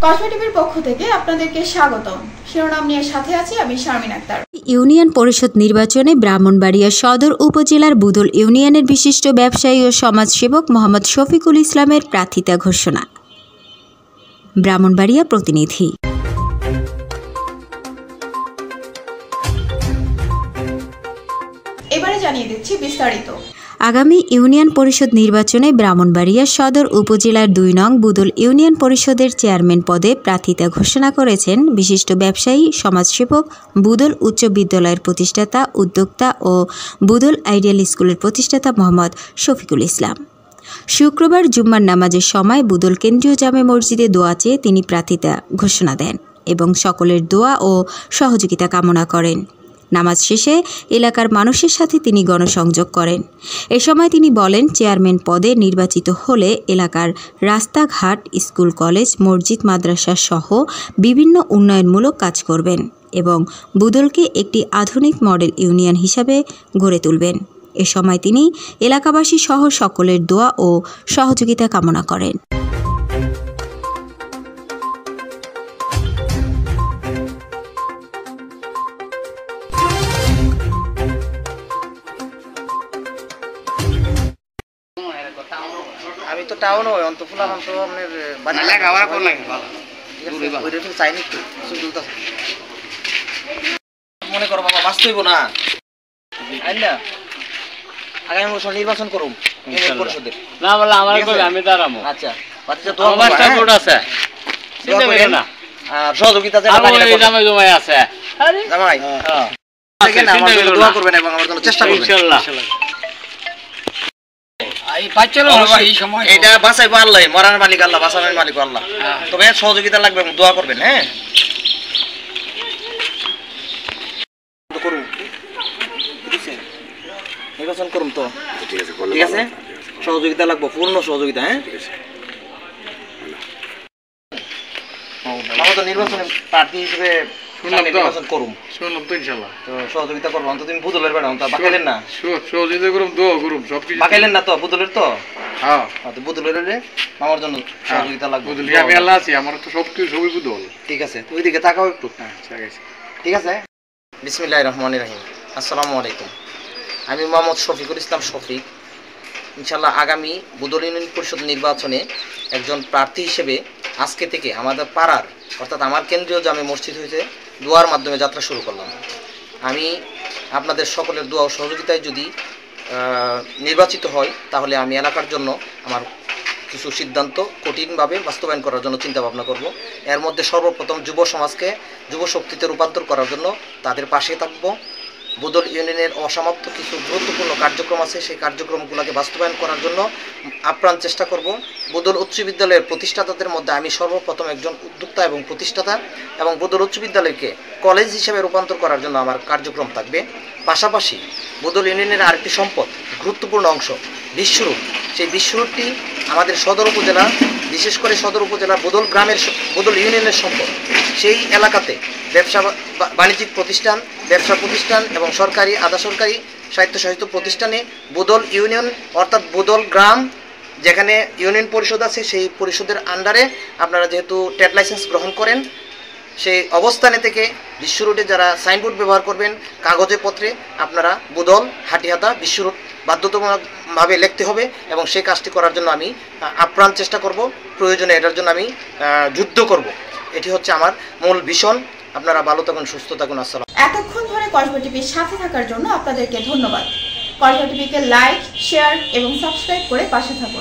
কসবা টিভির পক্ষ থেকে আপনাদেরকে স্বাগতম। শিরোনাম নিয়ে সাথে আছি আমি শারমিন আক্তার। ইউনিয়ন পরিষদ নির্বাচনে ব্রাহ্মণবাড়িয়া সদর উপজেলার বুদল ইউনিয়নের বিশিষ্ট ব্যবসায়ী ও সমাজসেবক মোহাম্মদ শফিকুল ইসলামের প্রার্থিতা ঘোষণা। ব্রাহ্মণবাড়িয়া প্রতিনিধি। এবারে জানিয়ে দিচ্ছি বিস্তারিত। আগামী ইউনিয়ন পরিষদ নির্বাচনে ব্রাহ্মণবাড়িয়া সদর উপজেলার ২ নং বুদল ইউনিয়ন পরিষদের চেয়ারম্যান পদে প্রার্থিতা ঘোষণা করেছেন বিশিষ্ট ব্যবসায়ী, সমাজসেবক, বুদল উচ্চ বিদ্যালয়ের প্রতিষ্ঠাতা, উদ্যোক্তা ও বুদল আইডিয়াল স্কুলের প্রতিষ্ঠাতা মোহাম্মদ শফিকুল ইসলাম। শুক্রবার জুম্মার নামাজের সময় বুদল কেন্দ্রীয় জামে মসজিদে দোয়া চেয়ে তিনি প্রার্থিতা ঘোষণা দেন এবং সকলের দোয়া ও সহযোগিতা কামনা করেন। নামাজ শেষে এলাকার মানুষের সাথে তিনি গণসংযোগ করেন। এ সময় তিনি বলেন, চেয়ারম্যান পদে নির্বাচিত হলে এলাকার রাস্তাঘাট, স্কুল, কলেজ, মসজিদ, মাদ্রাসা সহ বিভিন্ন উন্নয়নমূলক কাজ করবেন এবং বুদলকে একটি আধুনিক মডেল ইউনিয়ন হিসাবে গড়ে তুলবেন। এ সময় তিনি এলাকাবাসী সহ সকলের দোয়া ও সহযোগিতা কামনা করেন। আমি তো টাউন হই অন্তপুলা নাম তো আপনার বাড়ি লাগা আবার কোন লাগে ভালো ওই রেটে চাইনি তো সুদুলতা মনে করো বাবা বাস্তবই না আইলা আগামী বছর নির্বাচন করুম ইউনিয়ন পরিষদের না বলে আমার কই আমি দাঁড়ামো। আচ্ছা বাচ্চা দোয়া আমার সাপোর্ট আছে চিন্তা করেন না আর সহযোগিতা যে আমার জামাই জমাই আছে আরে জামাই হ্যাঁ দেখেন আমার জন্য দোয়া করবেন এবং আমার জন্য চেষ্টা করবেন ইনশাআল্লাহ। এটা বাঁচাইবো আল্লাহ, মরার মালিক আল্লাহ, বাঁচানোর মালিক আল্লাহ। তবে সহযোগিতা লাগবে এবং দোয়া করবেন। হ্যাঁ নির্বাচন করুন তো ঠিক আছে, সহযোগিতা লাগবে, পূর্ণ সহযোগিতা। হ্যাঁ আমরা তো নির্বাচনে প্রার্থী হিসেবে নির্বাচন করুম, শুনলাম তো ইনশাআল্লাহ তো সহযোগিতা করবো। অন্তত তুমি বুদলের বেড়াও তো বাকাইলেন না, সহযোগিতা করুম, দোয়া করুম, সবকিছু বাকাইলেন না তো বুদলের তো। হ্যাঁ তো বুদলের আমার জন্য সহযোগিতা লাগবে। বুদলি আমি আল্লাহ আছি, আমার তো সবকিছু সবই বুদল। ঠিক আছে, তুই দিকে তাকাও একটু। হ্যাঁ ঠিক আছে ঠিক আছে। বিসমিল্লাহির রহমানির রহিম। আসসালামু আলাইকুম। আমি মোহাম্মদ শফিকুল ইসলাম শফিক। ইনশাআল্লাহ আগামী বুদল ইউনিয়ন পরিষদ নির্বাচনে একজন প্রার্থী হিসেবে আজকে থেকে আমাদের পাড়ার অর্থাৎ আমার কেন্দ্রীয় জামে মসজিদ হইতে দোয়ার মাধ্যমে যাত্রা শুরু করলাম। আমি আপনাদের সকলের দোয়া ও সহযোগিতায় যদি নির্বাচিত হয় তাহলে আমি এলাকার জন্য আমার কিছু সিদ্ধান্ত কঠিনভাবে বাস্তবায়ন করার জন্য চিন্তা ভাবনা করব। এর মধ্যে সর্বপ্রথম যুব সমাজকে যুব শক্তিতে রূপান্তর করার জন্য তাদের পাশে থাকব। বুদল ইউনিয়নের অসমাপ্ত কিছু গুরুত্বপূর্ণ কার্যক্রম আছে, সেই কার্যক্রমগুলোকে বাস্তবায়ন করার জন্য আপ্রাণ চেষ্টা করব। বুদল উচ্চ বিদ্যালয়ের প্রতিষ্ঠাতাদের মধ্যে আমি সর্বপ্রথম একজন উদ্যোক্তা এবং প্রতিষ্ঠাতা, এবং বুদল উচ্চ বিদ্যালয়কে কলেজ হিসেবে রূপান্তর করার জন্য আমার কার্যক্রম থাকবে। পাশাপাশি বুদল ইউনিয়নের আরেকটি সম্পদ, গুরুত্বপূর্ণ অংশ বিশ্বরূপ, সেই বিশ্বরূপটি আমাদের সদর উপজেলা, বিশেষ করে সদর উপজেলার বুদল গ্রামের বুদল ইউনিয়নের সম্পদ। সেই এলাকাতে ব্যবসা বাণিজ্যিক প্রতিষ্ঠান, ব্যবসা প্রতিষ্ঠান এবং সরকারি আধা সরকারি স্বায়ত্তশাসিত প্রতিষ্ঠানে বুদল ইউনিয়ন অর্থাৎ বুদল গ্রাম যেখানে ইউনিয়ন পরিষদ আছে, সেই পরিষদের আন্ডারে আপনারা যেহেতু ট্রেড লাইসেন্স গ্রহণ করেন, সেই অবস্থানে থেকে বিশ্ব রোডে যারা সাইনবোর্ড ব্যবহার করবেন, কাগজে পত্রে আপনারা বুদল হাটিহাতা বিশ্ব রোড বাধ্যতামূলকভাবে লিখতে হবে এবং সেই কাজটি করার জন্য আমি আপ্রাণ চেষ্টা করব। প্রয়োজনে এটার জন্য আমি যুদ্ধ করব। এটি হচ্ছে আমার মূল ভিশন। আপনারা ভালো থাকুন, সুস্থ থাকুন। আসসালাম। এতক্ষণ ধরে কসবা টিভির সাথে থাকার জন্য আপনাদেরকে ধন্যবাদ। কসবা টিভিকে লাইক, শেয়ার এবং সাবস্ক্রাইব করে পাশে থাকুন।